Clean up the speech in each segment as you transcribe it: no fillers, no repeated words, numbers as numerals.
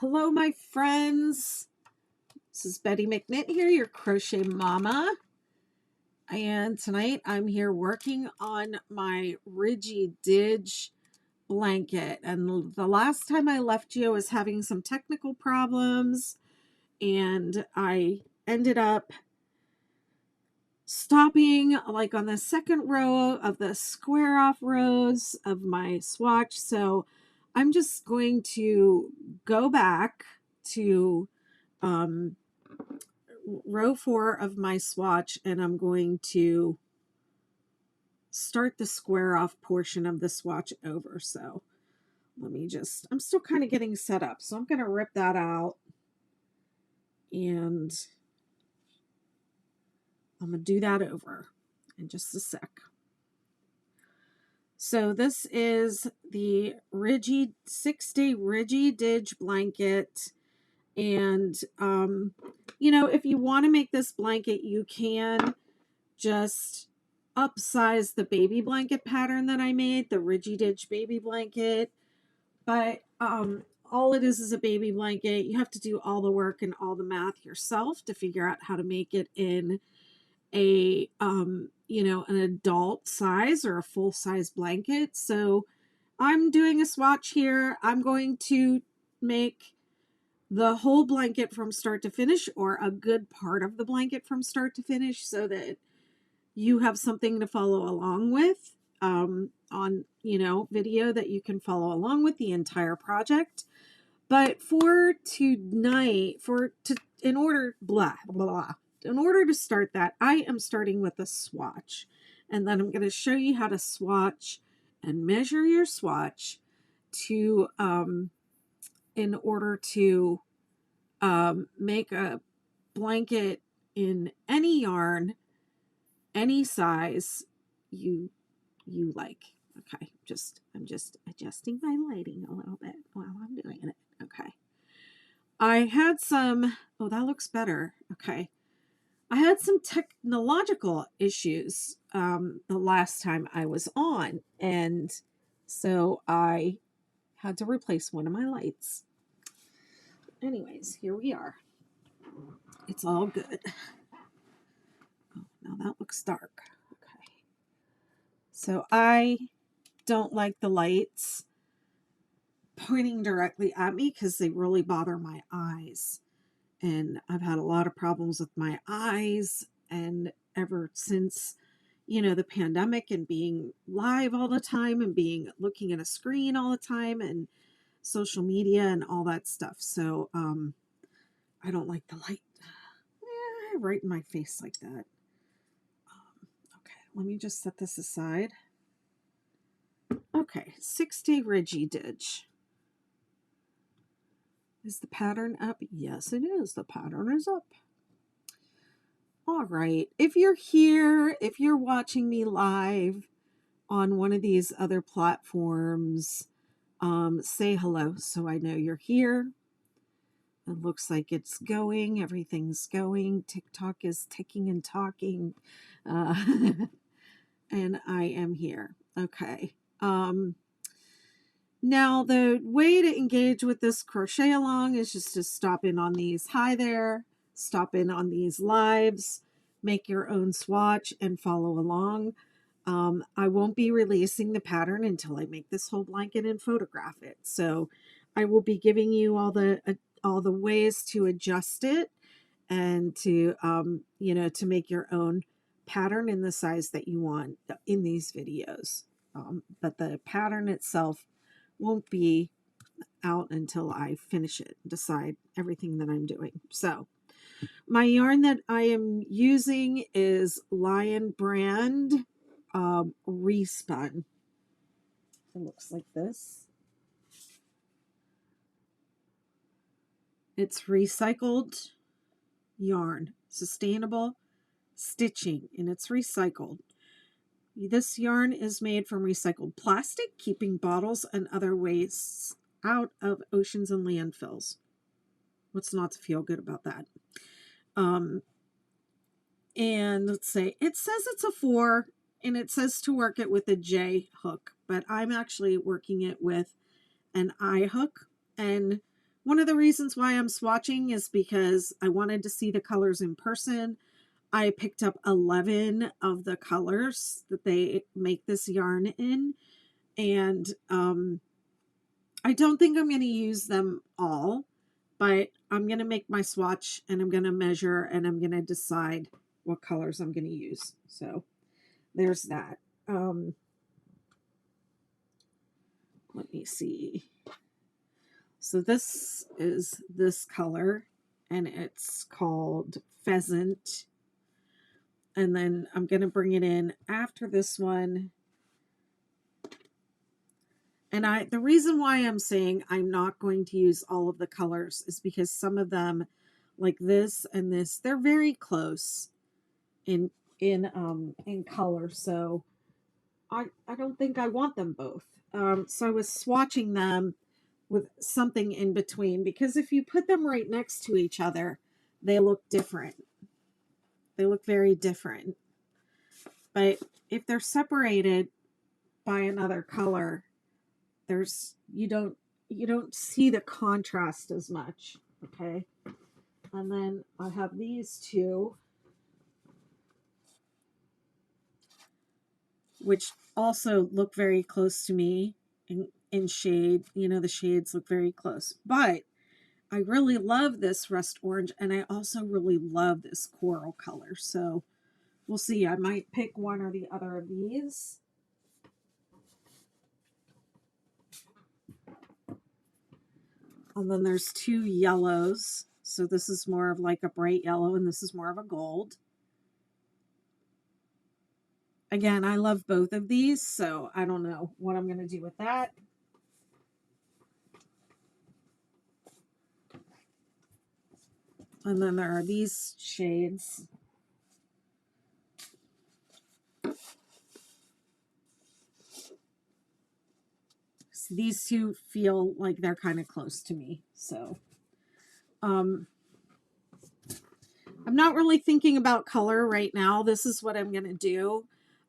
Hello, my friends. This is Betty McKnit here, your crochet mama. And tonight I'm here working on my Ridgy Didge blanket. And the last time I left you, I was having some technical problems, and I ended up stopping like on the second row of the square off rows of my swatch. So I'm just going to go back to row 4 of my swatch, and I'm going to start the square off portion of the swatch over. So I'm still kind of getting set up, so I'm going to rip that out, and I'm going to do that over in just a sec. So this is the 6-day Ridgy Didge blanket. And, if you want to make this blanket, you can just upsize the baby blanket pattern that I made, the Ridgy Didge baby blanket. But all it is a baby blanket. You have to do all the work and all the math yourself to figure out how to make it in a an adult size or a full size blanket. So I'm doing a swatch here. I'm going to make the whole blanket from start to finish, or a good part of the blanket from start to finish, so that you have something to follow along with on video that you can follow along with the entire project. But for tonight, in order to start that, I am starting with a swatch, and then I'm going to show you how to swatch and measure your swatch to in order to make a blanket in any yarn, any size you like. Okay, I'm just adjusting my lighting a little bit while I'm doing it. Okay, I had some, oh, that looks better. Okay, I had some technological issues the last time I was on, and so I had to replace one of my lights. Anyways, here we are. It's all good. Oh, now that looks dark. Okay. So I don't like the lights pointing directly at me because they really bother my eyes. And I've had a lot of problems with my eyes, and ever since, the pandemic, and being live all the time, and looking at a screen all the time, and social media and all that stuff. So I don't like the light right in my face like that. Okay, let me just set this aside. Okay, 6-day Ridgy Didge. Is the pattern up? Yes, it is. The pattern is up. All right. If you're here, if you're watching me live on one of these other platforms, say hello so I know you're here. It looks like it's going. Everything's going. TikTok is ticking and talking. And I am here. Okay. Now, the way to engage with this crochet along is just to stop in on these. Hi there. Stop in on these lives. Make your own swatch and follow along. I won't be releasing the pattern until I make this whole blanket and photograph it. So I will be giving you all the ways to adjust it, and to to make your own pattern in the size that you want in these videos. But the pattern itself won't be out until I finish it, decide everything that I'm doing. So my yarn that I am using is Lion brand Respun. It looks like this. It's recycled yarn, sustainable stitching, and it's recycled. This yarn is made from recycled plastic, keeping bottles and other wastes out of oceans and landfills. What's not to feel good about that? And let's say it says it's a 4, and it says to work it with a J hook, but I'm actually working it with an I hook. And One of the reasons why I'm swatching is because I wanted to see the colors in person. I picked up 11 of the colors that they make this yarn in, and I don't think I'm going to use them all, but I'm going to make my swatch and I'm going to measure and I'm going to decide what colors I'm going to use. So there's that. Let me see. So this is this color and it's called Pheasant. And then I'm going to bring it in after this one. And the reason why I'm saying I'm not going to use all of the colors is because some of them, like this and this, they're very close in color. So I don't think I want them both. So I was swatching them with something in between, because if you put them right next to each other, they look different. They look very different. But if they're separated by another color, you don't see the contrast as much. Okay. And then I have these two, which also look very close to me in shade. You know, the shades look very close, but I really love this rust orange, and I also really love this coral color. So we'll see. I might pick one or the other of these. And then there's two yellows. So this is more of like a bright yellow, and this is more of a gold. Again, I love both of these, so I don't know what I'm going to do with that. And then there are these shades. So these two feel like they're kind of close to me. So I'm not really thinking about color right now. This is what I'm going to do.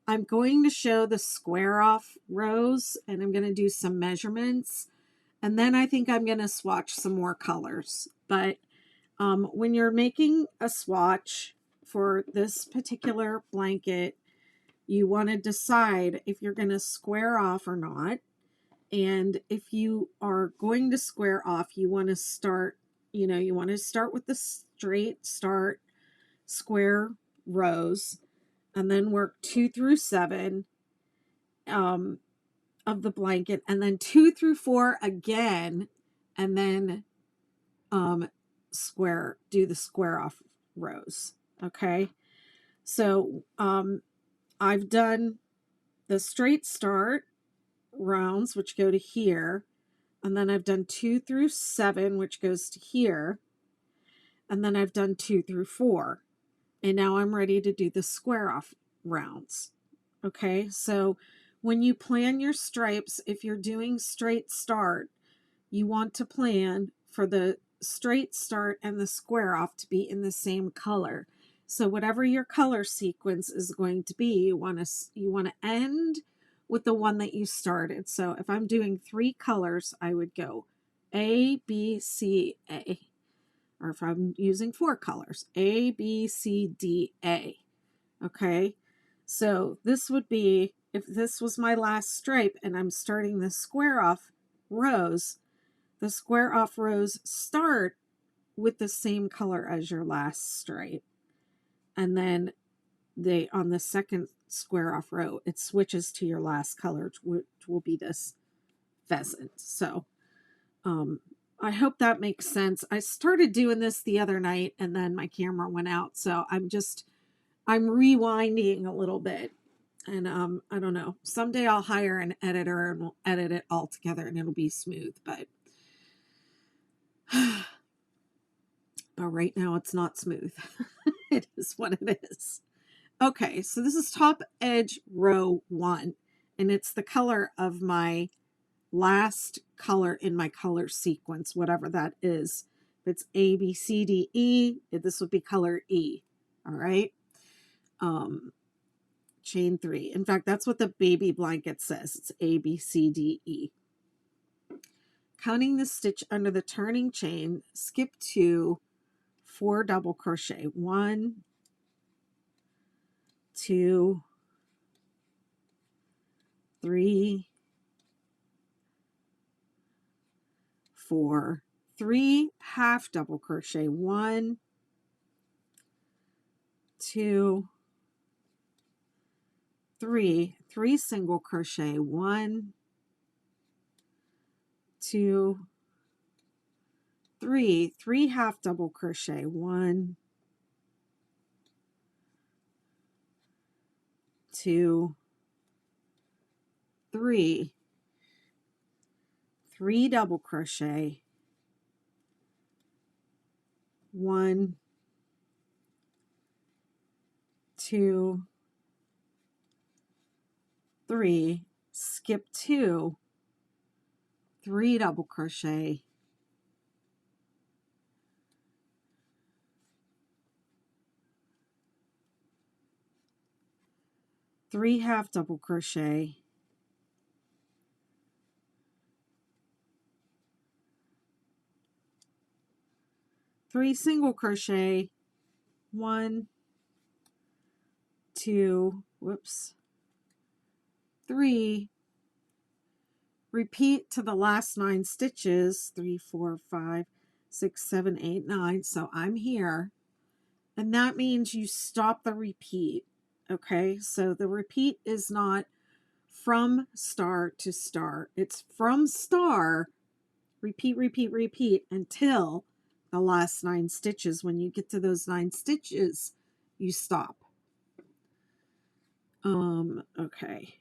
I'm going to show the square off rows, and I'm going to do some measurements. And then I think I'm going to swatch some more colors. But when you're making a swatch for this particular blanket, you want to decide if you're going to square off or not. And if you are going to square off, you want to start, you want to start with the straight start square rows, and then work 2 through 7 of the blanket, and then 2 through 4 again, and then do the square off rows. Okay. So I've done the straight start rounds, which go to here, and then I've done 2 through 7, which goes to here, and then I've done 2 through 4, and now I'm ready to do the square off rounds. Okay, so when you plan your stripes, if you're doing straight start, you want to plan for the straight start and the square off to be in the same color. So whatever your color sequence is going to be, you want to end with the one that you started. So if I'm doing 3 colors, I would go A, B, C, A. Or if I'm using 4 colors, A, B, C, D, A. Okay, so this would be, if this was my last stripe and I'm starting the square off rows, the square off rows start with the same color as your last stripe. And then on the second square off row, it switches to your last color, which will be this pheasant. So I hope that makes sense. I started doing this the other night and then my camera went out. So I'm rewinding a little bit. And I don't know. Someday I'll hire an editor and we'll edit it all together and it'll be smooth. But right now it's not smooth. It is what it is. Okay, so this is top edge row 1. And it's the color of my last color in my color sequence, whatever that is. If it's A, B, C, D, E, this would be color E. All right. Chain 3. In fact, that's what the baby blanket says. It's A, B, C, D, E. counting the stitch under the turning chain, skip 2, 4 double crochet, 1, 2, 3, 4, 3 half double crochet, 1, 2, 3, 3 single crochet, 1, 2, 3, 3 half double crochet, 1, 2, 3, 3 double crochet, 1, 2, 3, skip 2, 3 double crochet, 3 half double crochet, 3 single crochet, 1, 2, whoops, 3, repeat to the last 9 stitches, 3, 4, 5, 6, 7, 8, 9. So I'm here, and that means you stop the repeat. Okay, so the repeat is not from star to star. It's from star, repeat, repeat, repeat until the last 9 stitches. When you get to those 9 stitches, you stop. Okay,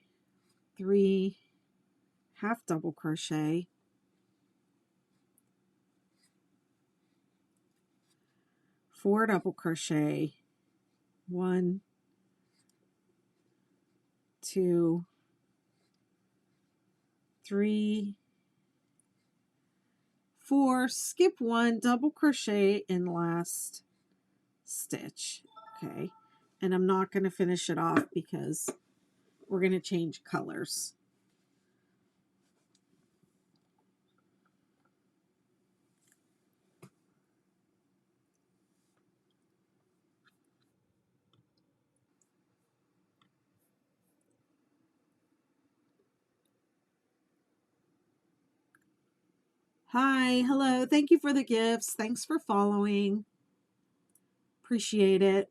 3 half double crochet, 4 double crochet, 1, 2, 3, 4, skip 1, double crochet in last stitch. Okay, and I'm not going to finish it off because we're going to change colors. Hi, hello. Thank you for the gifts. Thanks for following. Appreciate it.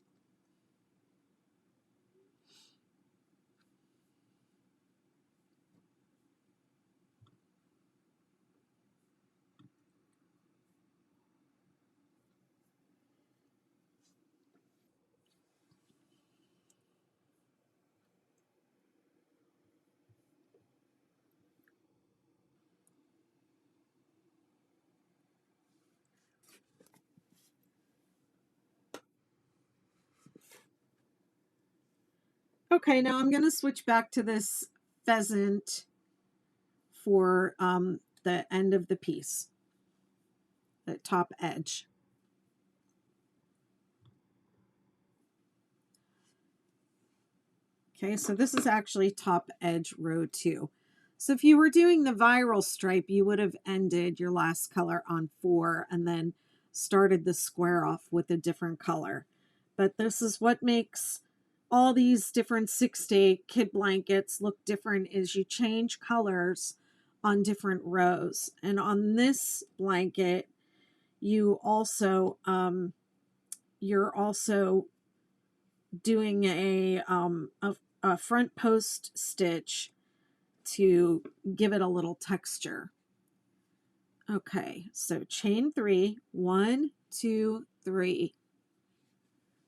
Okay, now I'm going to switch back to this pheasant for the end of the piece, the top edge. Okay, so this is actually top edge row 2. So if you were doing the viral stripe, you would have ended your last color on 4 and then started the square off with a different color. But this is what makes all these different 6-day kid blankets look different, is you change colors on different rows. And on this blanket, you also you're also doing a front post stitch to give it a little texture. Okay, so chain 3, 1, 2, 3.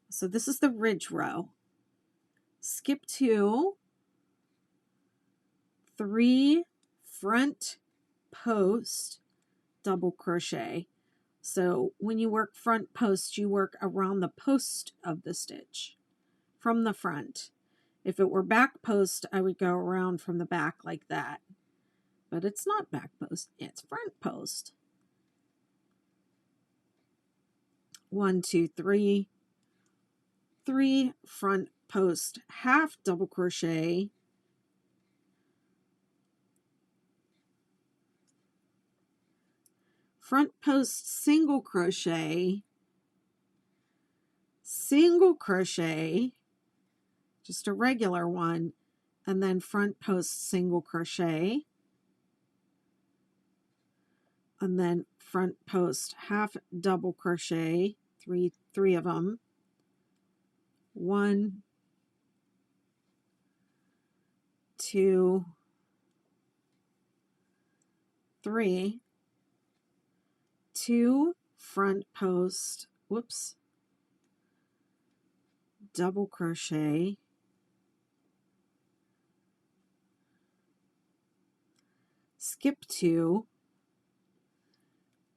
So this is the ridge row. Skip 2, 3 front post double crochet. So when you work front post, you work around the post of the stitch from the front. If it were back post, I would go around from the back like that. But it's not back post, it's front post. 1, 2, 3. 3 front post half double crochet. front post single crochet, just a regular one, and then front post single crochet, and then front post half double crochet, three of them, 1, 2, 3, 2 front post, whoops, double crochet, skip 2,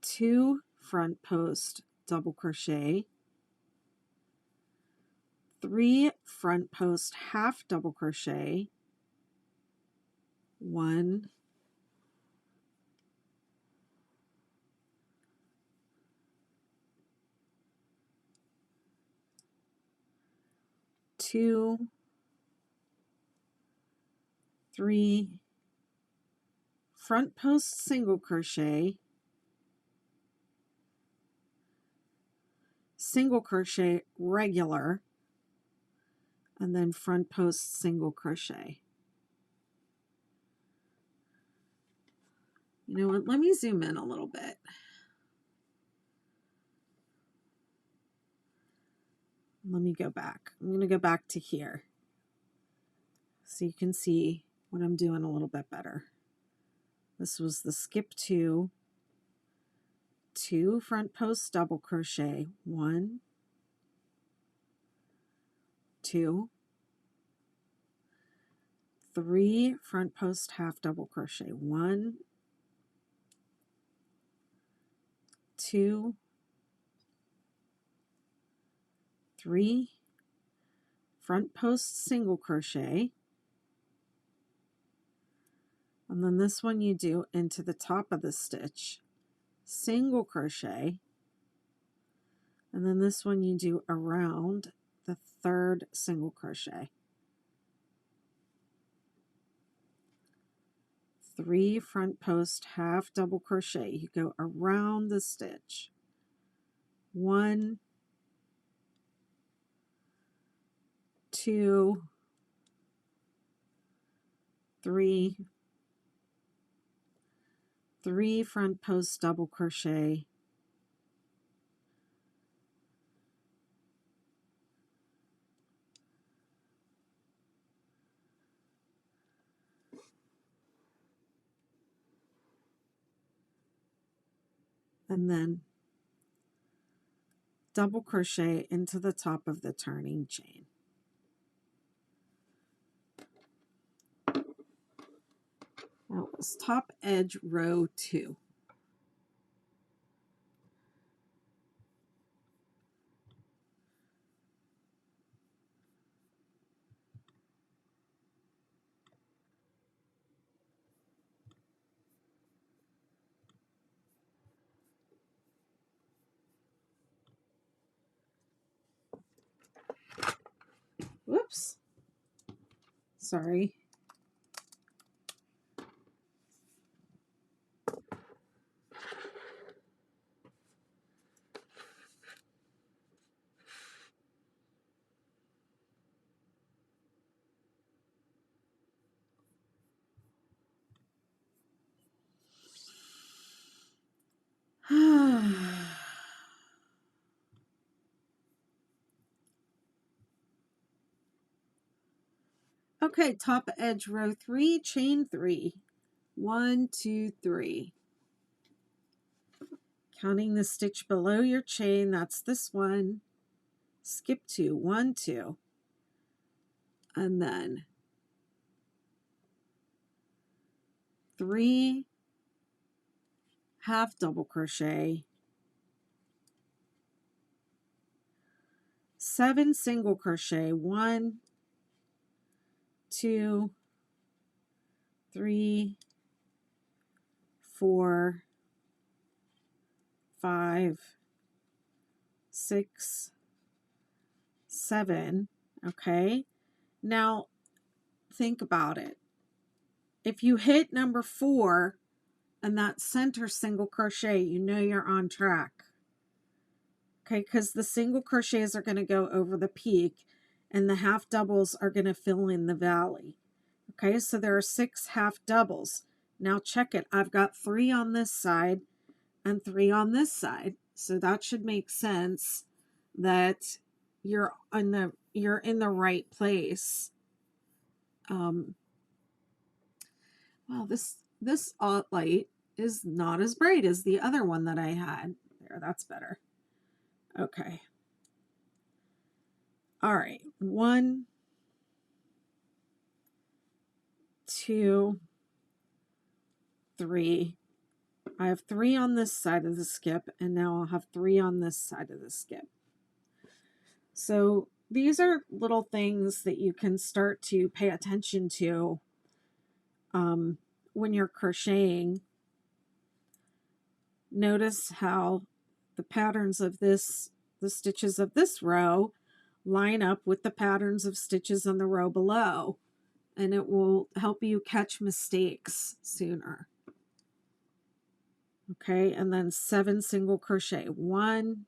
2 front post double crochet, 3 front post half double crochet, 1, 2, 3 front post single crochet, regular, and then front post single crochet. You know what, let me zoom in a little bit. Let me go back. I'm going to go back to here so you can see what I'm doing a little bit better. This was the skip 2, 2 front post double crochet, 1, 2, 3 front post half double crochet, 1, 2, 3 front post single crochet, and then this one you do into the top of the stitch, single crochet, and then this one you do around the 3rd single crochet, 3 front post half double crochet, you go around the stitch, 1, 2, 3, 3 front post double crochet, and then double crochet into the top of the turning chain. That was top edge row 2. Whoops. Sorry. Okay, top edge row 3, chain 3. 1, 2, 3. Counting the stitch below your chain, that's this one. Skip 2, 1, 2. And then 3 half double crochet, 7 single crochet, 1, 2, 3, 4, 5, 6, 7. Okay, now think about it. If you hit number 4, and that center single crochet, you know you're on track. Okay, because the single crochets are going to go over the peak and the half doubles are going to fill in the valley. Okay, so there are 6 half doubles. Now check it. I've got 3 on this side and 3 on this side. So that should make sense that you're in the right place. Well, this light is not as bright as the other one that I had. There, that's better. Okay. All right. 1, 2, 3. I have 3 on this side of the skip, and now I'll have 3 on this side of the skip. So these are little things that you can start to pay attention to when you're crocheting. Notice how the patterns of the stitches of this row line up with the patterns of stitches on the row below, and it will help you catch mistakes sooner. Okay, and then 7 single crochet. 1,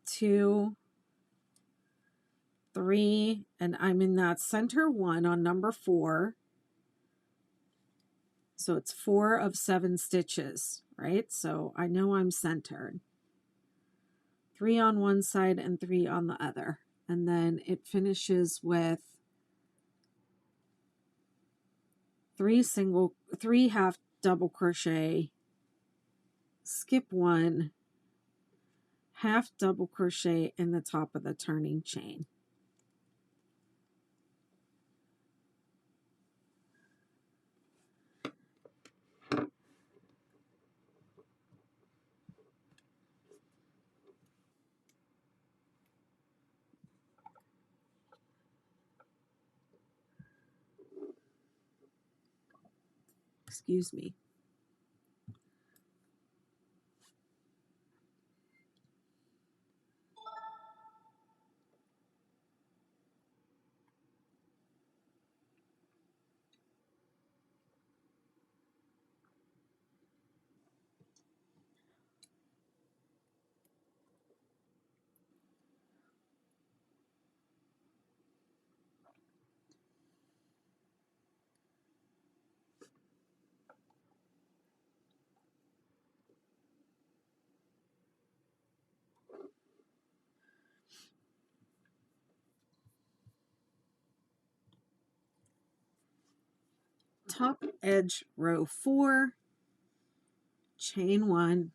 2, 3, and I'm in that center one on number 4. So it's 4 of 7 stitches, right? So I know I'm centered. 3 on one side and 3 on the other. And then it finishes with 3 half double crochet, skip 1, half double crochet in the top of the turning chain. Excuse me. Top edge row 4, chain 1,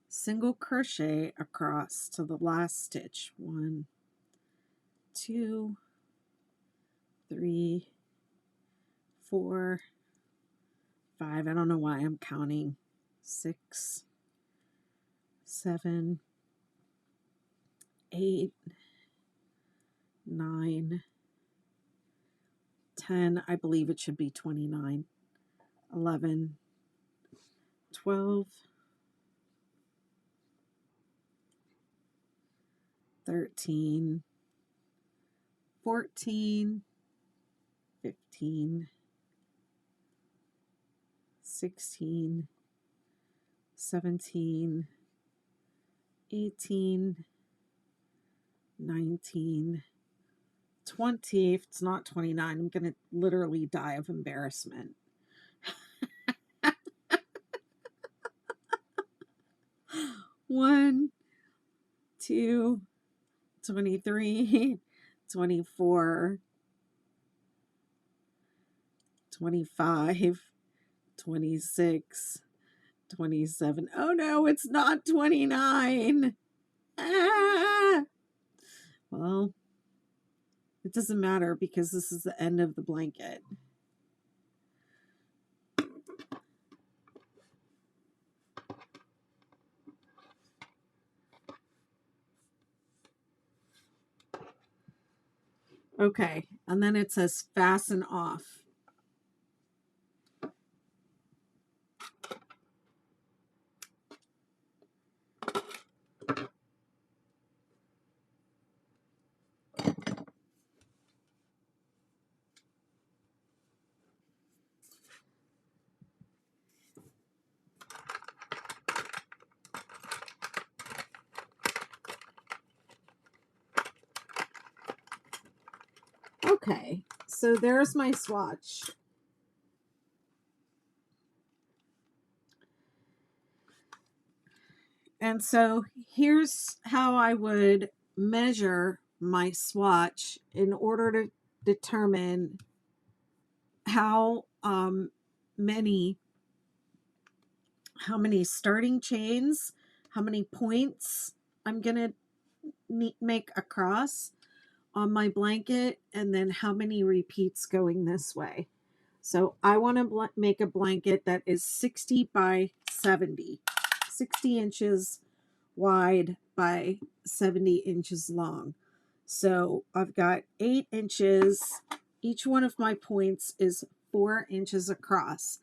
single crochet across to the last stitch. 1, 2, 3, 4, 5. I don't know why I'm counting. 6, 7, 8, 9, 10. I believe it should be 29. 11, 12, 13, 14, 15, 16, 17, 18, 19, 20. If it's not 29, I'm going to literally die of embarrassment. 1, 2, 23, 24, 25, 26, 27. Oh no, it's not 29. Ah! Well, it doesn't matter because this is the end of the blanket. Okay, and then it says fasten off. Okay, so there's my swatch. And so here's how I would measure my swatch in order to determine how many starting chains, how many points I'm gonna make across on my blanket, and then how many repeats going this way. So I want to make a blanket that is 60 by 70, 60 inches wide by 70 inches long. So I've got 8 inches. Each one of my points is 4 inches across.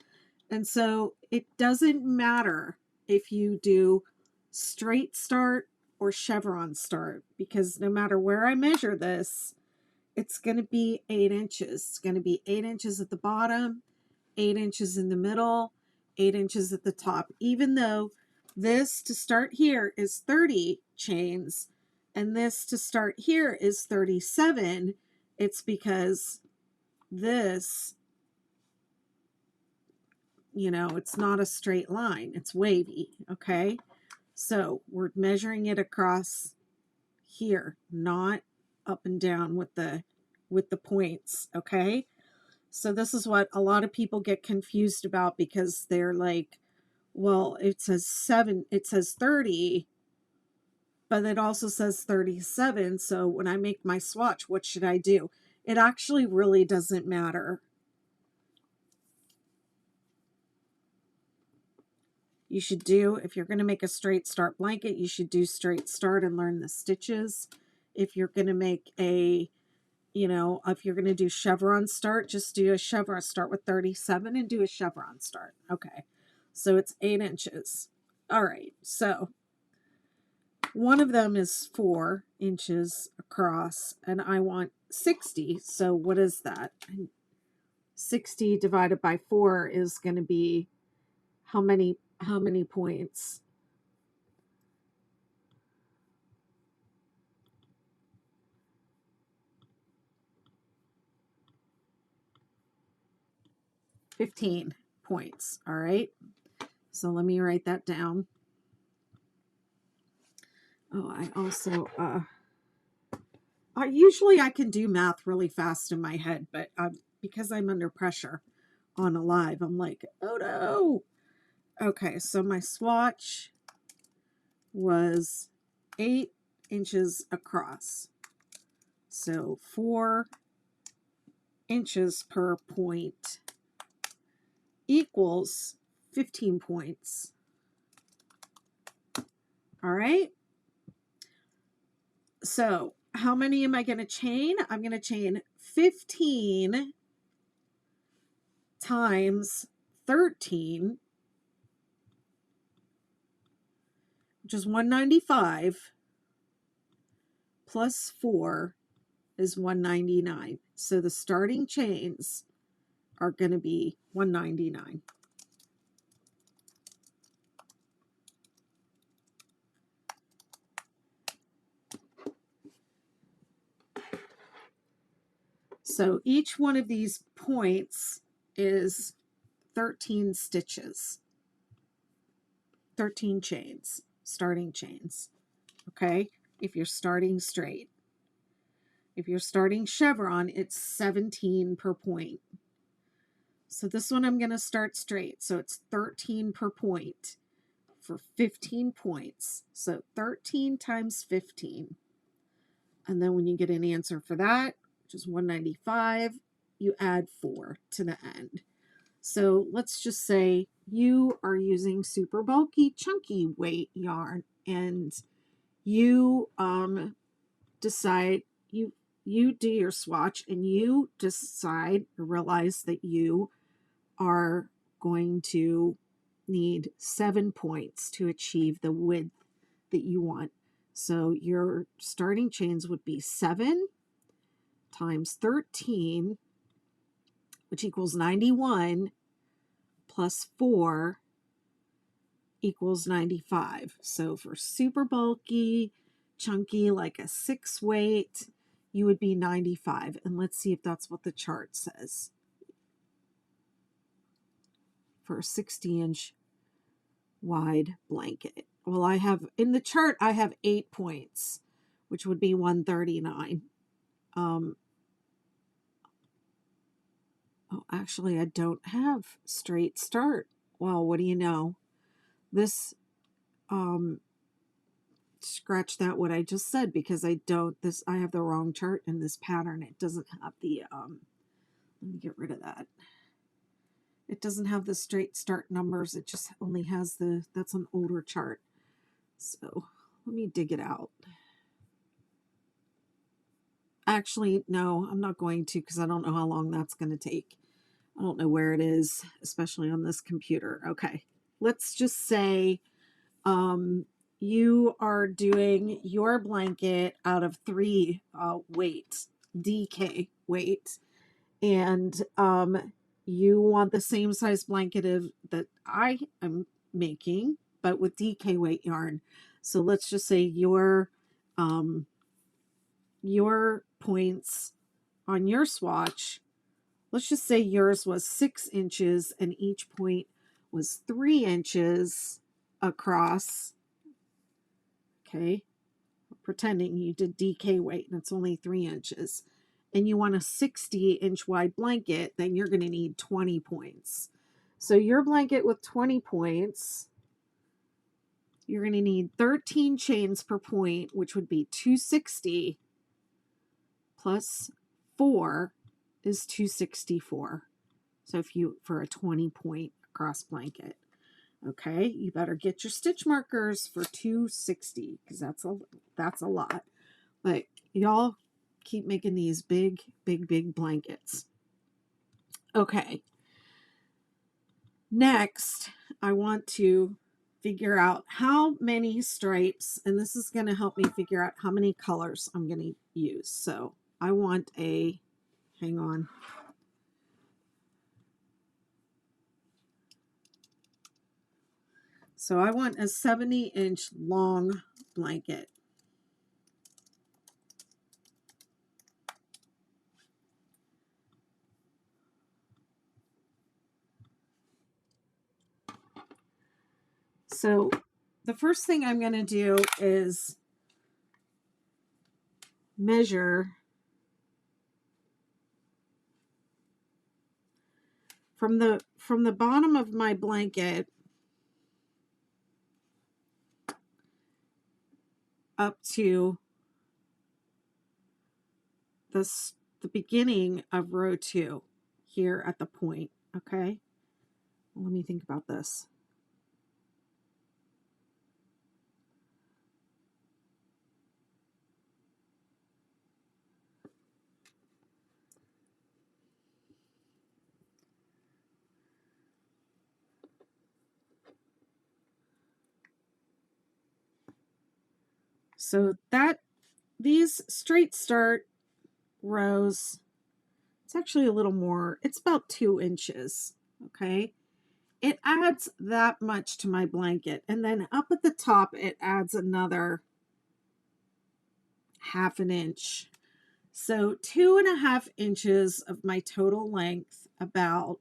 And so it doesn't matter if you do straight start or chevron start, because no matter where I measure this, it's going to be 8 inches. It's going to be 8 inches at the bottom, 8 inches in the middle, 8 inches at the top. Even though this to start here is 30 chains and this to start here is 37, it's because this, it's not a straight line. It's wavy, okay? So we're measuring it across here, not up and down with the points, okay? So this is what a lot of people get confused about, because they're like, well, it says 30, but it also says 37. So when I make my swatch, what should I do? It actually really doesn't matter. You should do, if you're going to make a straight start blanket, you should do straight start and learn the stitches. If you're going to make a, if you're going to do chevron start, just do a chevron start with 37 and do a chevron start. Okay. So it's 8 inches. All right. So one of them is 4 inches across and I want 60. So what is that? 60 divided by 4 is going to be how many points? $15 points. All right. So let me write that down. Oh, I also, usually I can do math really fast in my head, but because I'm under pressure on a live, I'm like, oh no. Okay, so my swatch was 8 inches across. So 4 inches per point equals 15 points. All right. So how many am I going to chain? I'm going to chain 15 times 13, which is 195, plus 4 is 199. So the starting chains are going to be 199. So each one of these points is 13 stitches, 13 chains, starting chains, okay? If you're starting straight. If you're starting chevron, it's 17 per point. So this one I'm going to start straight. So it's 13 per point for 15 points. So 13 times 15. And then when you get an answer for that, which is 195, you add 4 to the end. So let's just say you are using super bulky, chunky weight yarn, and you decide, you do your swatch and you decide or realize that you are going to need 7 points to achieve the width that you want. So your starting chains would be 7 times 13, which equals 91, plus 4 equals 95. So for super bulky, chunky, like a 6 weight, you would be 95. And let's see if that's what the chart says for a 60-inch wide blanket. Well, I have, in the chart, I have 8 points, which would be 139. Oh, actually, I don't have straight start. Well, what do you know? This, scratch that what I just said, because I have the wrong chart in this pattern. It doesn't have the, let me get rid of that. It doesn't have the straight start numbers. It just only has that's an older chart. So let me dig it out. Actually, no, I'm not going to, because I don't know how long that's going to take. I don't know where it is, especially on this computer. Okay, let's just say you are doing your blanket out of 3 weight, DK weight, and you want the same size blanket that I am making, but with DK weight yarn. So let's just say your points on your swatch, let's just say yours was 6 inches and each point was 3 inches across. Okay, pretending you did DK weight and it's only 3 inches, and you want a 60-inch wide blanket, then you're going to need 20 points. So your blanket with 20 points, you're going to need 13 chains per point, which would be 260 plus 4 is 264. So for a 20 point cross blanket, okay, you better get your stitch markers for 260, because that's a lot. But y'all keep making these big blankets. Okay. Next, I want to figure out how many stripes, and this is going to help me figure out how many colors I'm going to use. So I want hang on. So I want a 70-inch long blanket. So the first thing I'm going to do is measure from the bottom of my blanket up to the beginning of row 2 here at the point. Okay, let me think about this. So these straight start rows, it's actually a little more, it's about 2 inches. Okay, it adds that much to my blanket, and then up at the top it adds another 1/2 inch. So 2.5 inches of my total length. About,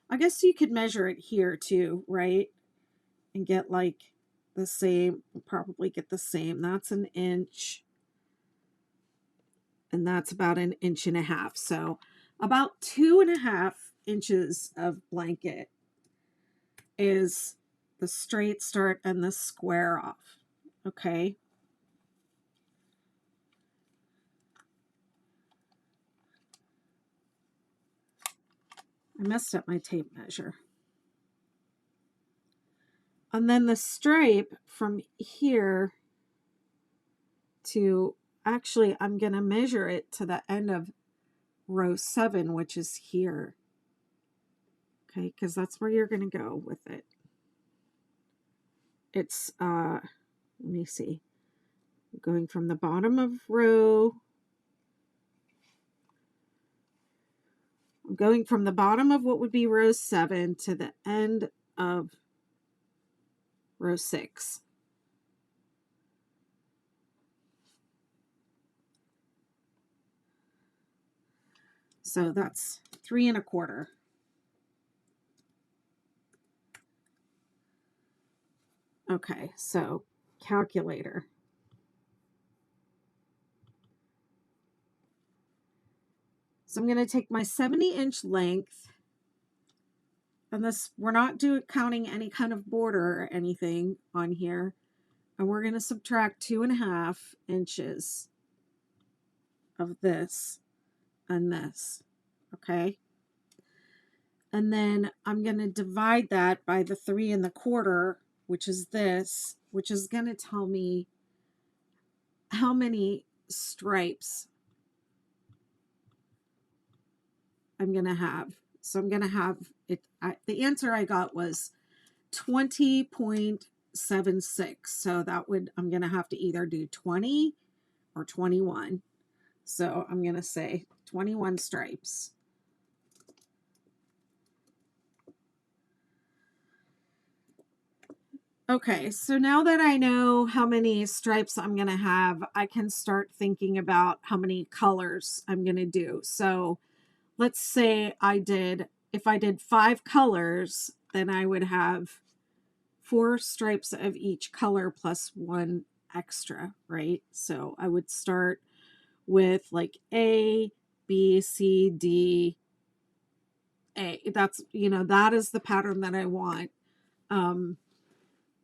I guess you could measure it here too, right? And get like the same, probably get the same. That's 1 inch. And that's about 1.5 inches. So about 2.5 inches of blanket is the straight start and the square off. Okay. I messed up my tape measure. And then the stripe from here to, actually, I'm going to measure it to the end of row 7, which is here. Okay, because that's where you're going to go with it. It's, let me see, going from the bottom of I'm going from the bottom of what would be row 7 to the end of row 6. So that's 3 1/4. Okay, so calculator. So I'm going to take my 70-inch length, and this, we're not counting any kind of border or anything on here, and we're going to subtract 2.5 inches of this and this. Okay. And then I'm going to divide that by the 3 1/4, which is this, which is going to tell me how many stripes I'm going to have. So I'm going to have it. The answer I got was 20.76. So that would, I'm going to have to either do 20 or 21. So I'm going to say 21 stripes. Okay, so now that I know how many stripes I'm going to have, I can start thinking about how many colors I'm going to do. So let's say if I did 5 colors, then I would have 4 stripes of each color plus 1 extra, right? So I would start with like A, B, C, D, A. That's, that is the pattern that I want.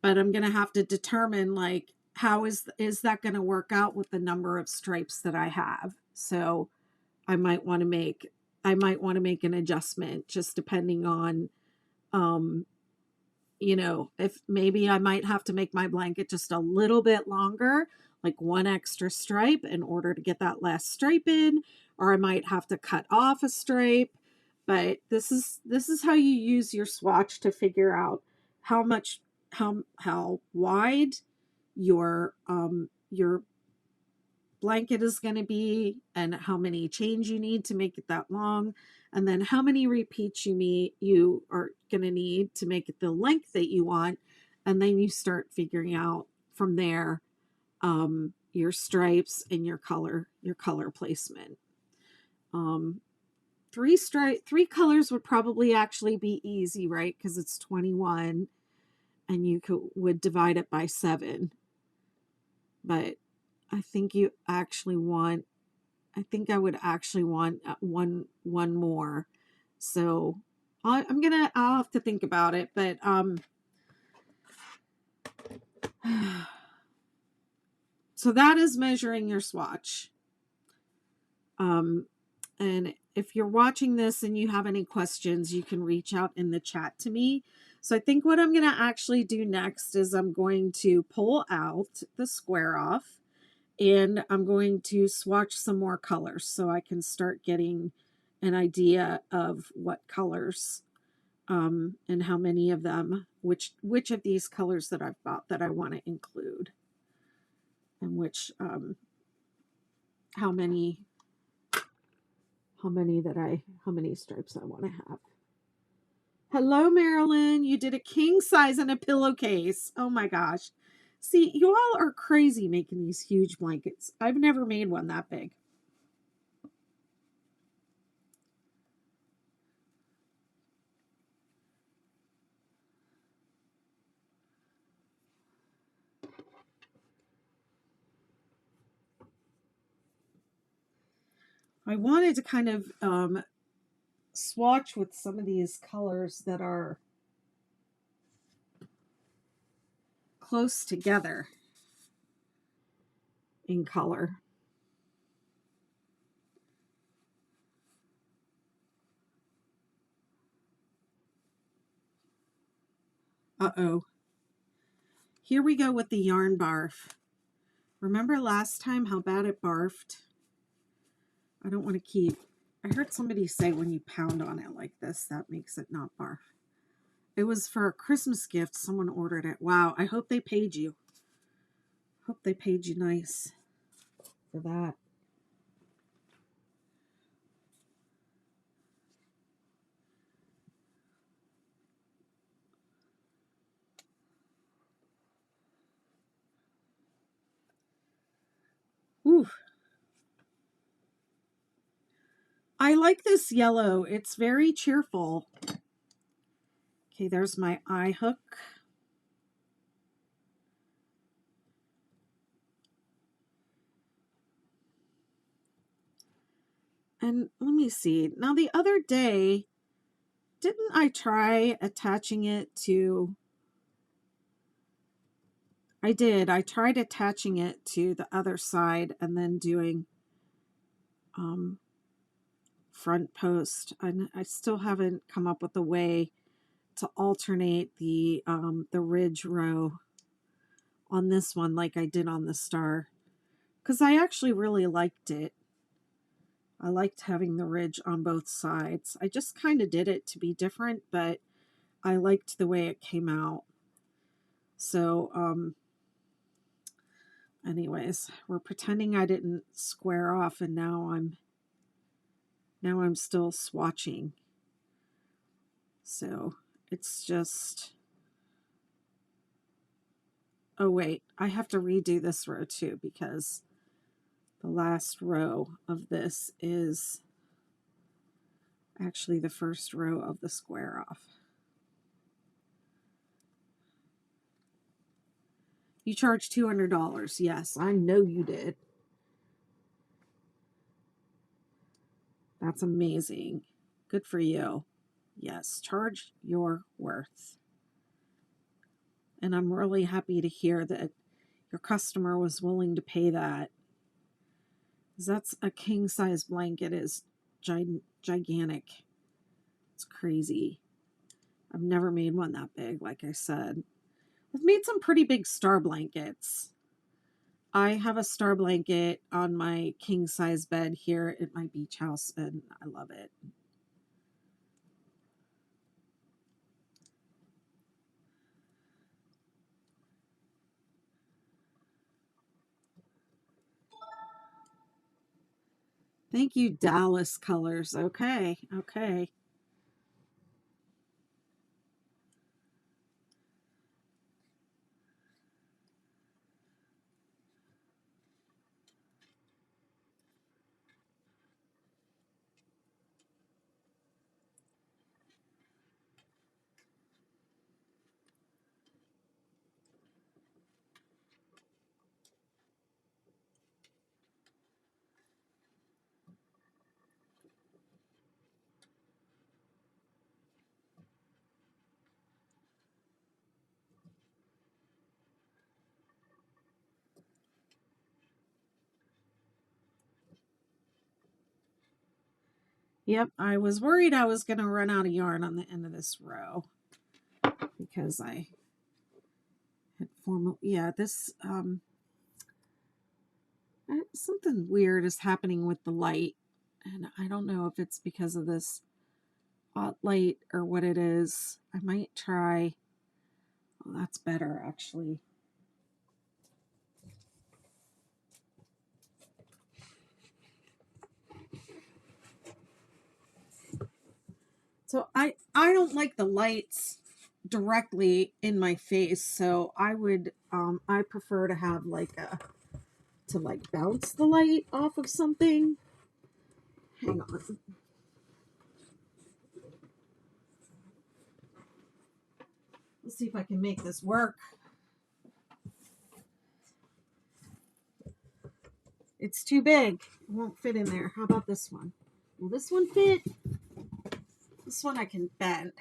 But I'm going to have to determine, like, how is that going to work out with the number of stripes that I have. So I might want to make an adjustment just depending on, if maybe I might have to make my blanket just a little bit longer, like 1 extra stripe in order to get that last stripe in, or I might have to cut off a stripe. But this is how you use your swatch to figure out how wide your blanket is going to be, and how many chains you need to make it that long, and then how many repeats you are going to need to make it the length that you want. And then you start figuring out from there your stripes and your color placement. 3 colors would probably actually be easy, right? Because it's 21 and you would divide it by 7. But I think I would actually want one more. So I'll have to think about it. But so that is measuring your swatch. And if you're watching this and you have any questions, you can reach out in the chat to me. So I think what I'm going to actually do next is I'm going to pull out the square off, and I'm going to swatch some more colors so I can start getting an idea of what colors and how many of them, which of these colors that I've bought that I want to include, and which how many stripes I want to have. Hello, Marilyn. You did a king size and a pillowcase. Oh my gosh. See, you all are crazy making these huge blankets. I've never made one that big. I wanted to kind of swatch with some of these colors that are close together in color. Uh-oh. Here we go with the yarn barf. Remember last time how bad it barfed? I don't want to keep... I heard somebody say when you pound on it like this, that makes it not barf. It was for a Christmas gift. Someone ordered it. Wow. I hope they paid you. Hope they paid you nice for that. Ooh. I like this yellow. It's very cheerful. Okay, there's my eye hook. And let me see. Now the other day, didn't I try attaching it to... I did. I tried attaching it to the other side and then doing front post. And I still haven't come up with a way to alternate the ridge row on this one like I did on the star, because I actually really liked it. I liked having the ridge on both sides. I just kind of did it to be different, but I liked the way it came out. So anyways, we're pretending I didn't square off, and now I'm still swatching. So it's just... Oh wait, I have to redo this row too, because the last row of this is actually the first row of the square off. You charged $200. Yes, I know you did. That's amazing. Good for you. Yes, charge your worth. And I'm really happy to hear that your customer was willing to pay that. Because that's a king size blanket, is gigantic. It's crazy. I've never made one that big, like I said. I've made some pretty big star blankets. I have a star blanket on my king size bed here at my beach house, and I love it. Thank you, Dallas Colors. Okay, okay. Yep, I was worried I was going to run out of yarn on the end of this row, because I had yeah, this, something weird is happening with the light, and I don't know if it's because of this hot light or what it is. I might try... Oh, that's better, actually. So I don't like the lights directly in my face, so I would I prefer to have like to like bounce the light off of something. Hang on. Let's see if I can make this work. It's too big. It won't fit in there. How about this one? Will this one fit? This one I can bend.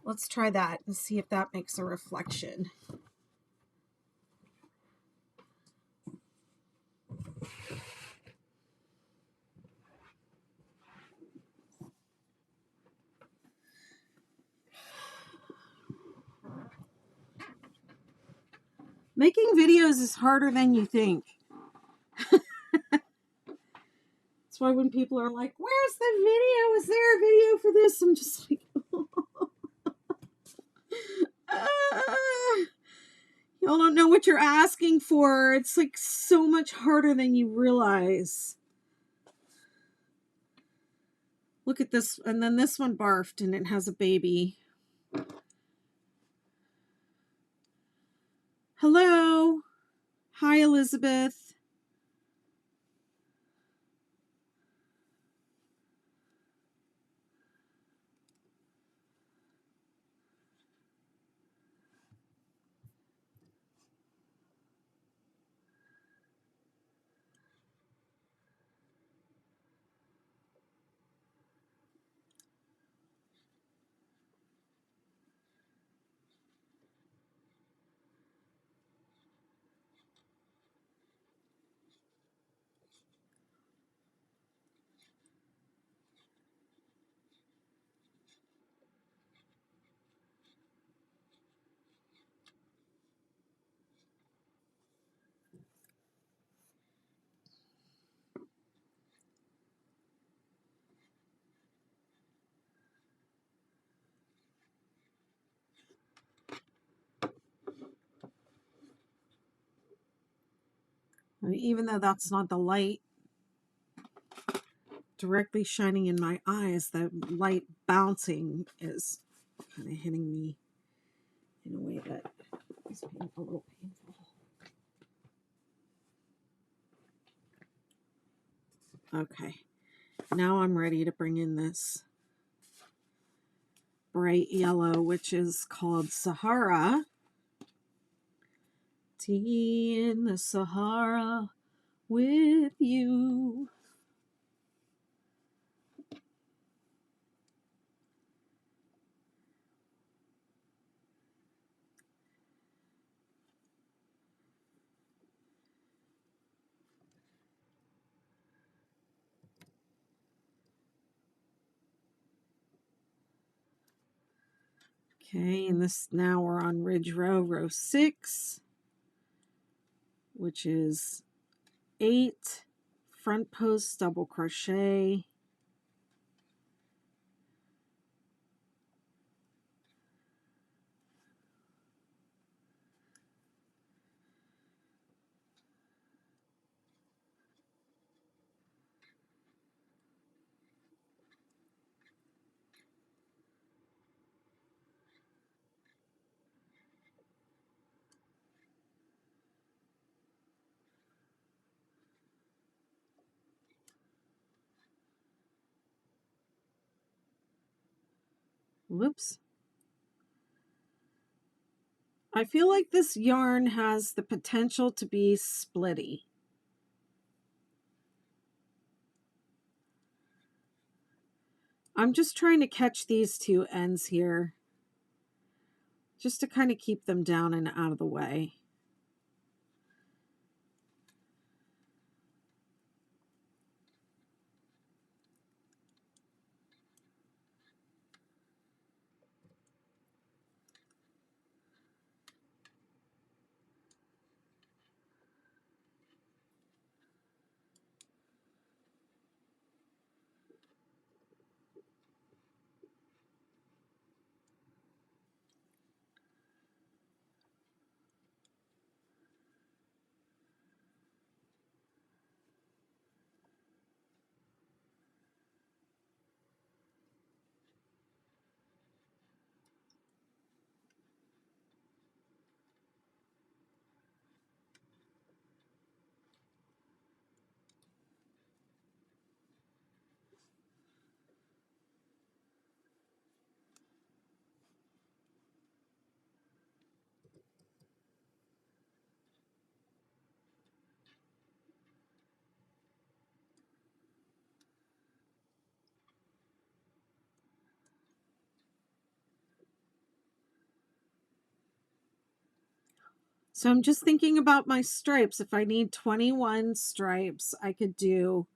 Let's try that and see if that makes a reflection. Making videos is harder than you think. That's why when people are like, where's the video? Is there a video for this? I'm just like, y'all don't know what you're asking for. It's like so much harder than you realize. Look at this. And then this one barfed and it has a baby. Hello. Hi, Elizabeth. Even though that's not the light directly shining in my eyes, the light bouncing is kind of hitting me in a way that is a little painful. Okay, now I'm ready to bring in this bright yellow, which is called Sahara. Tea in the Sahara with you. Okay, and this now we're on Ridge Row, row 6, which is 8 front post double crochet, whoops. I feel like this yarn has the potential to be splitty. I'm just trying to catch these two ends here, just to kind of keep them down and out of the way. So I'm just thinking about my stripes. If I need 21 stripes, I could do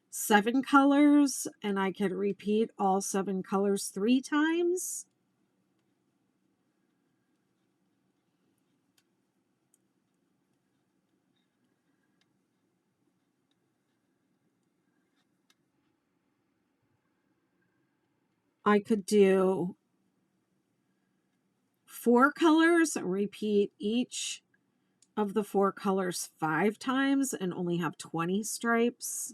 7 colors, and I could repeat all 7 colors 3 times. I could do 4 colors, repeat each of the 4 colors 5 times, and only have 20 stripes.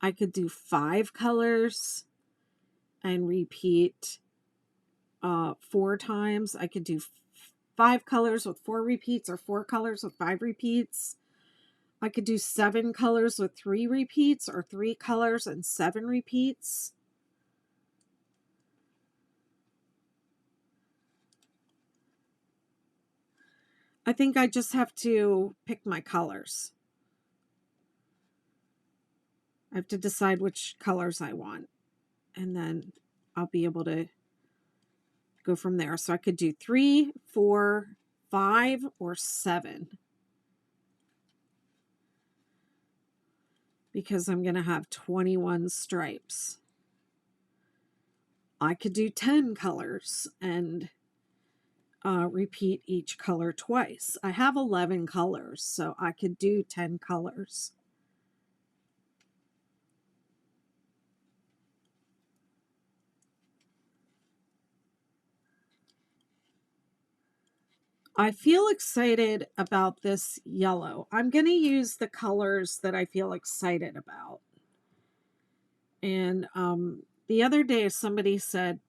I could do 5 colors and repeat 4 times. I could do 5 colors with 4 repeats or 4 colors with 5 repeats. I could do 7 colors with 3 repeats or 3 colors and 7 repeats. I think I just have to pick my colors. I have to decide which colors I want, and then I'll be able to go from there. So I could do 3, 4, 5, or 7 because I'm going to have 21 stripes. I could do 10 colors and repeat each color twice. I have 11 colors, so I could do 10 colors. I feel excited about this yellow. I'm going to use the colors that I feel excited about. And the other day, somebody said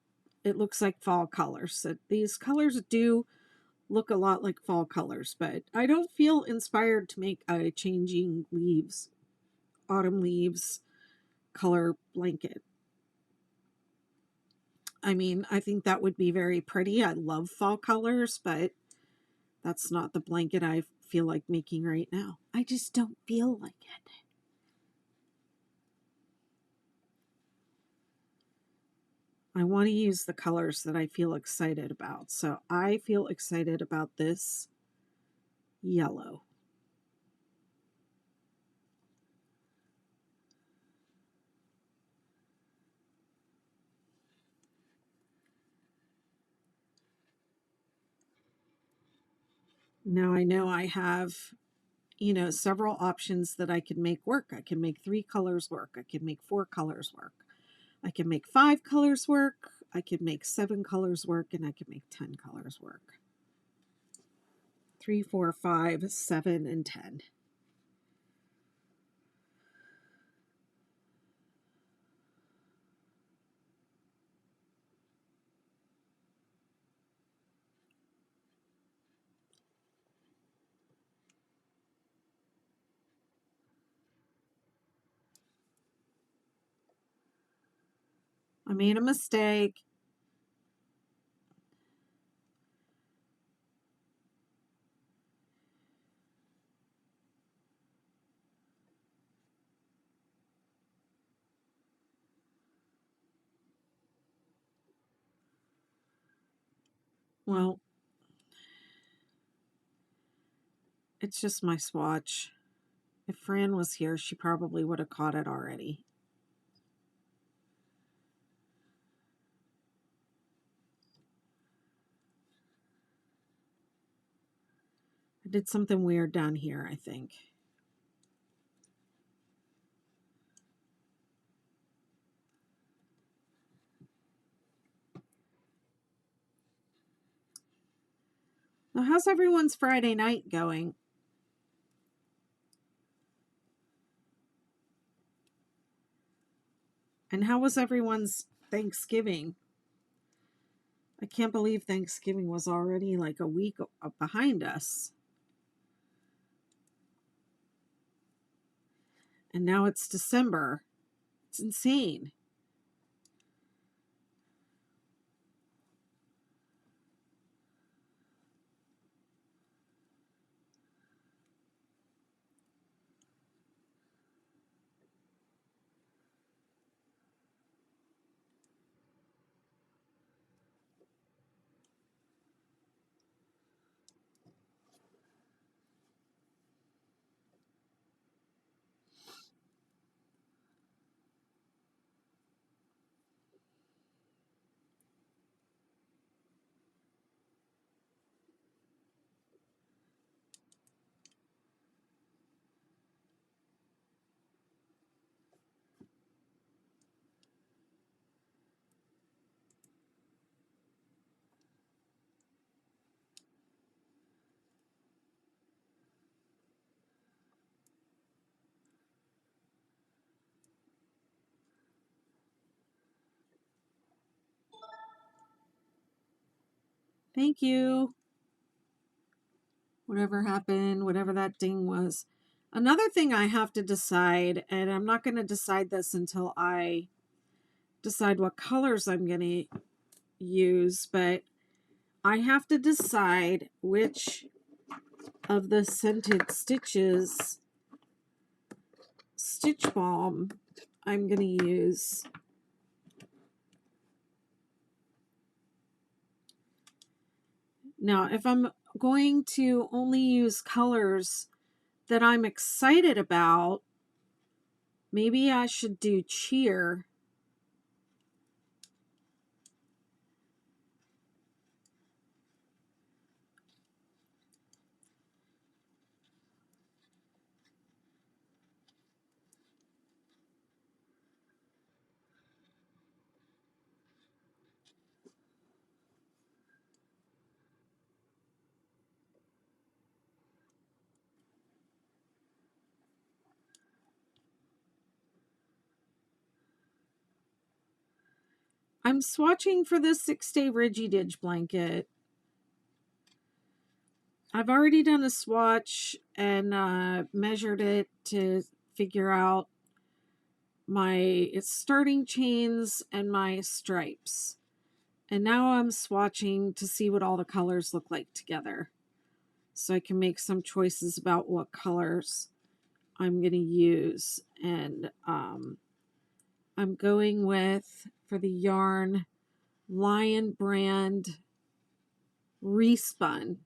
it looks like fall colors. So these colors do look a lot like fall colors, but I don't feel inspired to make a changing leaves, autumn leaves color blanket. I mean, I think that would be very pretty. I love fall colors, but that's not the blanket I feel like making right now. I just don't feel like it. I want to use the colors that I feel excited about. So I feel excited about this yellow. Now I know I have, several options that I can make work. I can make 3 colors work. I can make 4 colors work. I can make 5 colors work. I can make 7 colors work, and I can make 10 colors work. 3, 4, 5, 7, and 10. I made a mistake. Well, it's just my swatch. If Fran was here, she probably would have caught it already. I did something weird down here, I think. Now, how's everyone's Friday night going? And how was everyone's Thanksgiving? I can't believe Thanksgiving was already like a week behind us. And now it's December. It's insane. Thank you. Whatever happened, whatever that ding was. Another thing I have to decide, and I'm not going to decide this until I decide what colors I'm going to use, but I have to decide which of the scented stitches stitch balm I'm going to use. Now, if I'm going to only use colors that I'm excited about, maybe I should do cheer. I'm swatching for this 6-day Ridgy Didge blanket. I've already done a swatch and measured it to figure out my starting chains and my stripes. And now I'm swatching to see what all the colors look like together, so I can make some choices about what colors I'm going to use. And I'm going with, for the yarn, Lion brand Respun.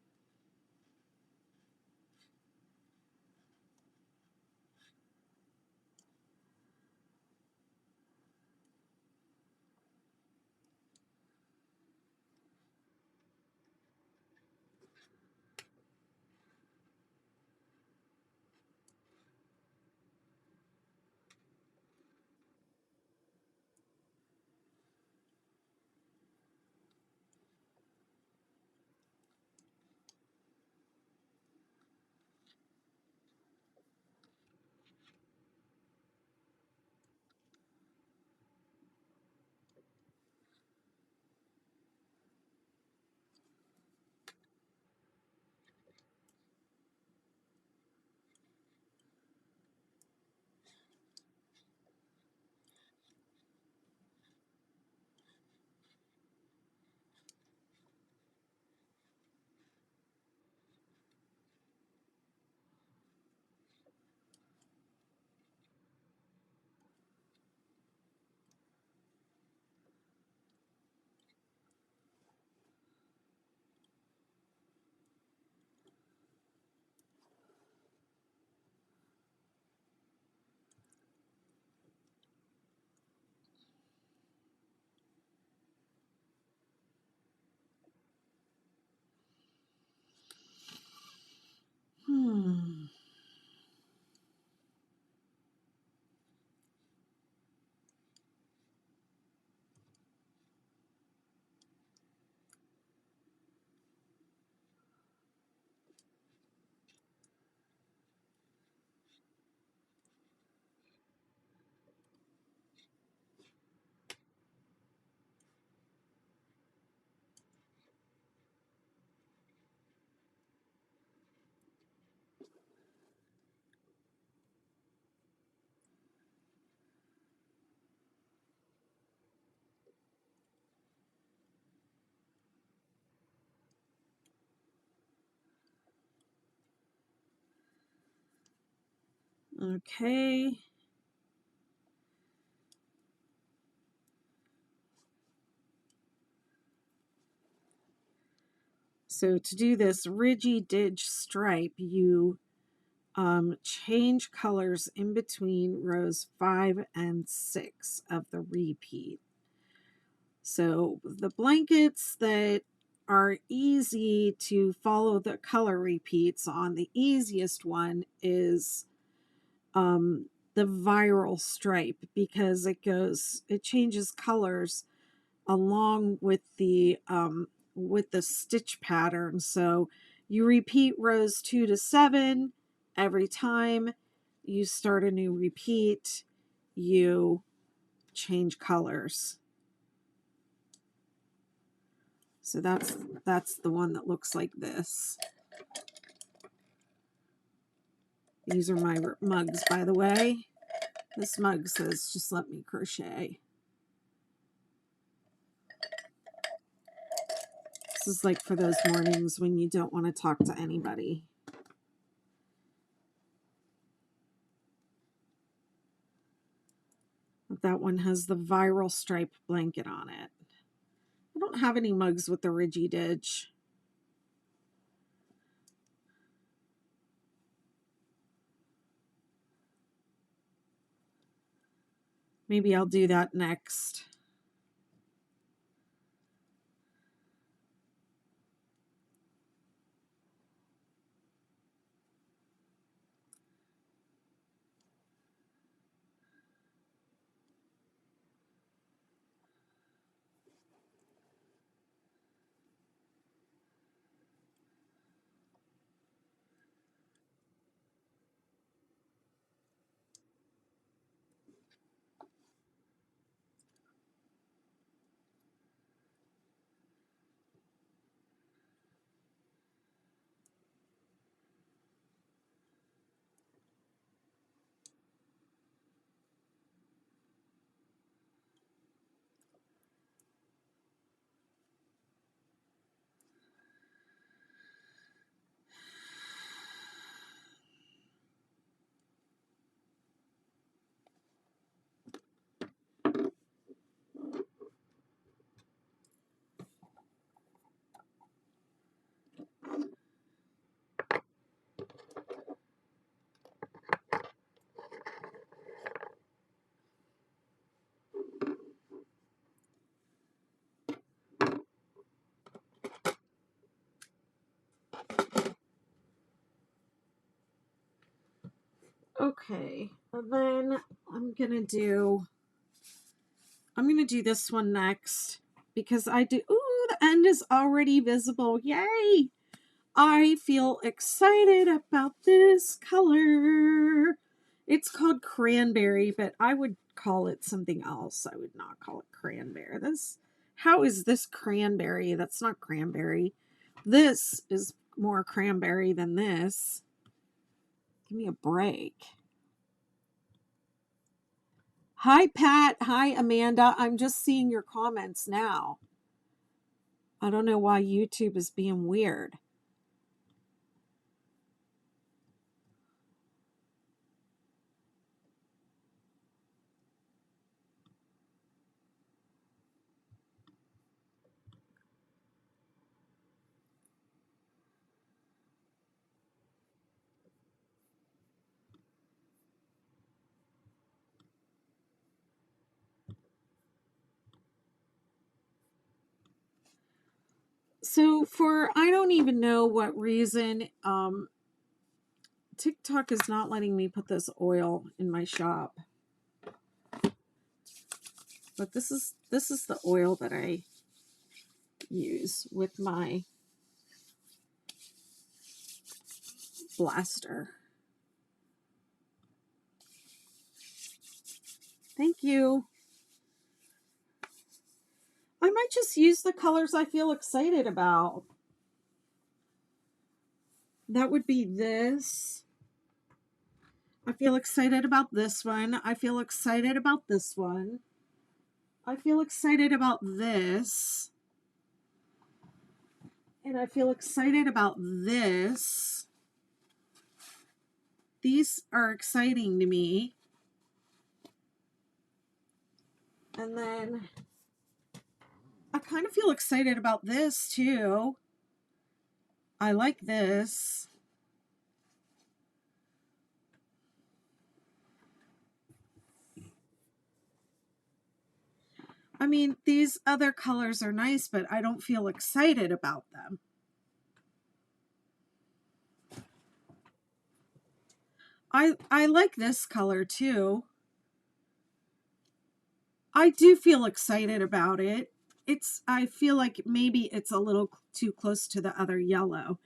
Okay. So to do this Ridgy Didge stripe, you change colors in between rows 5 and 6 of the repeat. So the blankets that are easy to follow the color repeats on, the easiest one is the viral stripe, because it changes colors along with the stitch pattern. So you repeat rows 2 to 7 every time you start a new repeat, you change colors. So that's the one that looks like this. These are my mugs, by the way. This mug says, just let me crochet. This is like for those mornings when you don't want to talk to anybody. But that one has the viral stripe blanket on it. I don't have any mugs with the Ridgy Didge. Maybe I'll do that next. Okay, and then I'm gonna do this one next because ooh, the end is already visible. Yay! I feel excited about this color. It's called Cranberry, but I would call it something else. I would not call it Cranberry. How is this Cranberry? That's not Cranberry. This is more Cranberry than this. Give me a break. Hi, Pat. Hi, Amanda. I'm just seeing your comments now. I don't know why YouTube is being weird. So I don't even know what reason, TikTok is not letting me put this oil in my shop. But this is the oil that I use with my blaster. Thank you. I might just use the colors I feel excited about. That would be this. I feel excited about this one. I feel excited about this one. I feel excited about this. And I feel excited about this. These are exciting to me. And then I kind of feel excited about this too. I like this. I mean, these other colors are nice, but I don't feel excited about them. I like this color too. I do feel excited about it. I feel like maybe it's a little too close to the other yellow.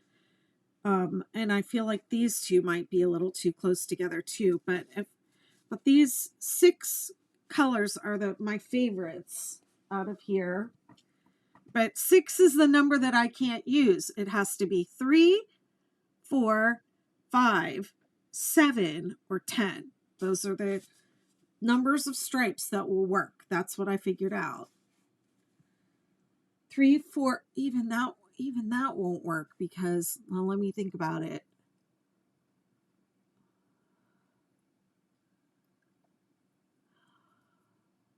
And I feel like these two might be a little too close together too. But these 6 colors are my favorites out of here. But 6 is the number that I can't use. It has to be 3, 4, 5, 7, or 10. Those are the numbers of stripes that will work. That's what I figured out. 3, 4, even that won't work because, well, let me think about it.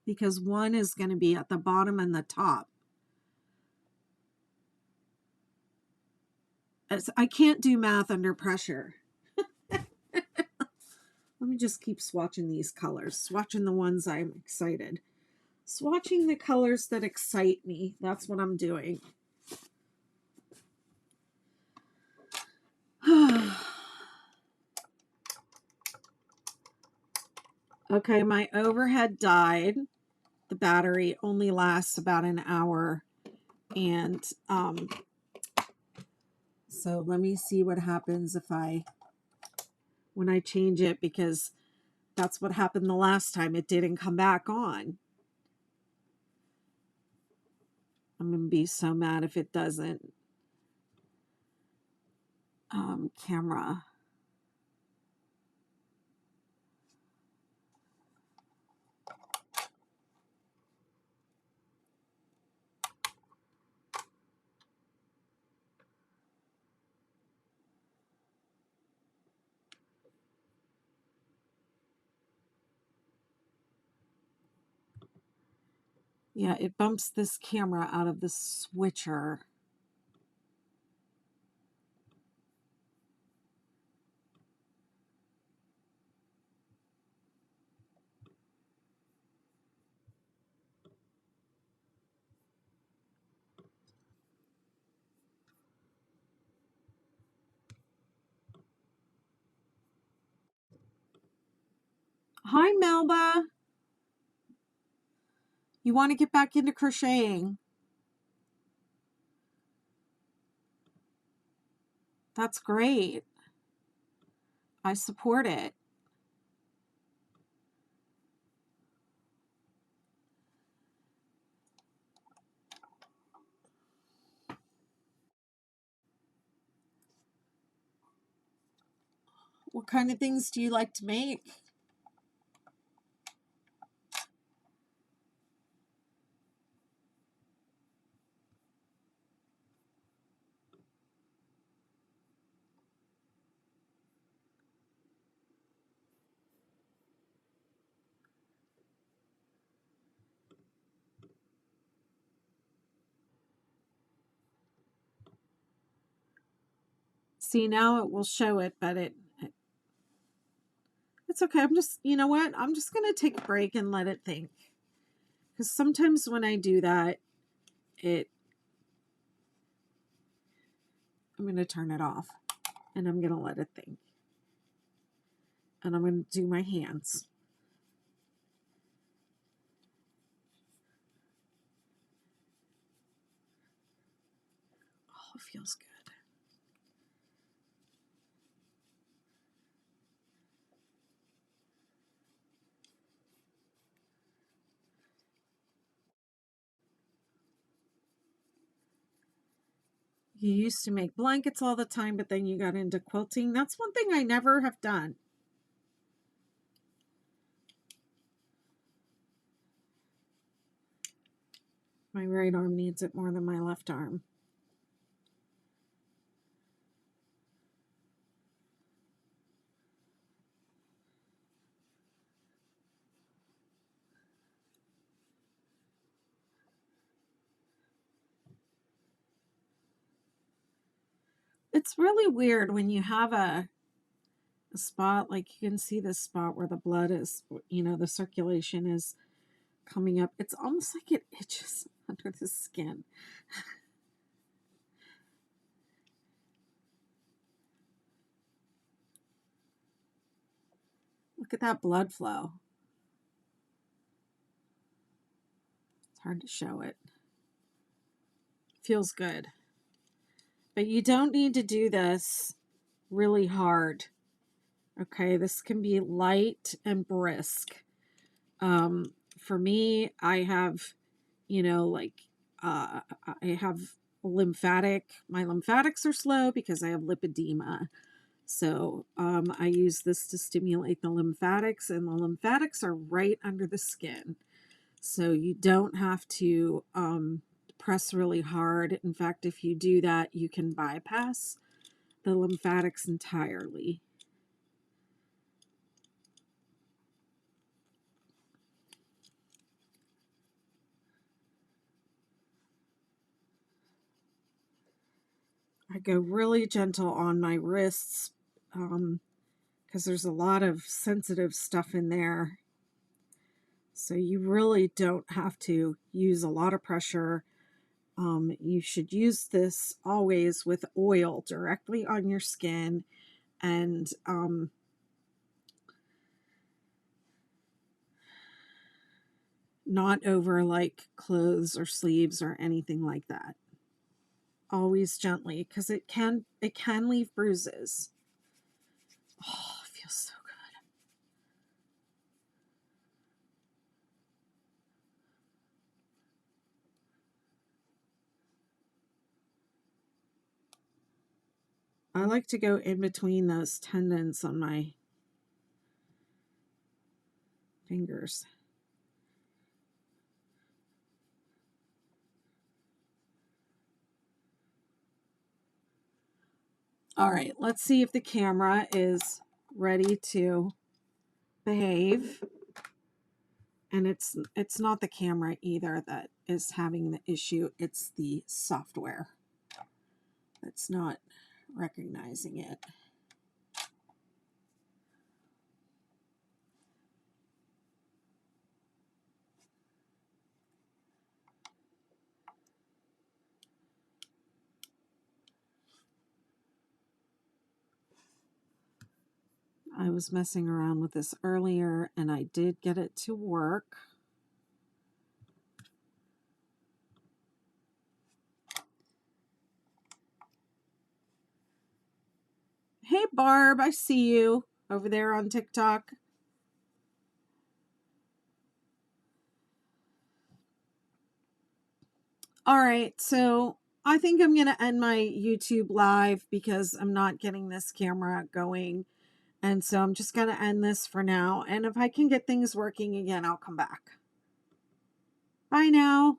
Because 1 is going to be at the bottom and the top. I can't do math under pressure. Let me just keep swatching these colors, swatching the ones I'm excited. Swatching the colors that excite me. That's what I'm doing. Okay, my overhead died. The battery only lasts about an hour. And so let me see what happens when I change it, because that's what happened the last time. It didn't come back on. I'm going to be so mad if it doesn't. Camera. Yeah, it bumps this camera out of the switcher. Hi, Melba. You want to get back into crocheting? That's great. I support it. What kind of things do you like to make? See, now it will show it, but it's okay. I'm just, you know what? I'm just going to take a break and let it think. Because sometimes when I do that, I'm going to turn it off and I'm going to let it think. And I'm going to do my hands. Oh, it feels good. You used to make blankets all the time, but then you got into quilting. That's one thing I never have done. My right arm needs it more than my left arm. It's really weird when you have a spot, like you can see this spot where the blood is, the circulation is coming up. It's almost like it itches under the skin. Look at that blood flow. It's hard to show it. Feels good. But you don't need to do this really hard. Okay, this can be light and brisk. For me, I have, I have my lymphatics are slow because I have lipedema. So I use this to stimulate the lymphatics, and the lymphatics are right under the skin. So you don't have to press really hard. In fact, if you do that, you can bypass the lymphatics entirely. I go really gentle on my wrists because there's a lot of sensitive stuff in there. So you really don't have to use a lot of pressure. You should use this always with oil directly on your skin, and not over like clothes or sleeves or anything like that. Always gently, because it can leave bruises. Oh, it feels so good. I like to go in between those tendons on my fingers. All right, let's see if the camera is ready to behave. And it's not the camera either that is having the issue, it's the software that's not recognizing it. I was messing around with this earlier and I did get it to work. Hey Barb, I see you over there on TikTok. All right, so I think I'm going to end my YouTube live because I'm not getting this camera going. And so I'm just going to end this for now. And if I can get things working again, I'll come back. Bye now.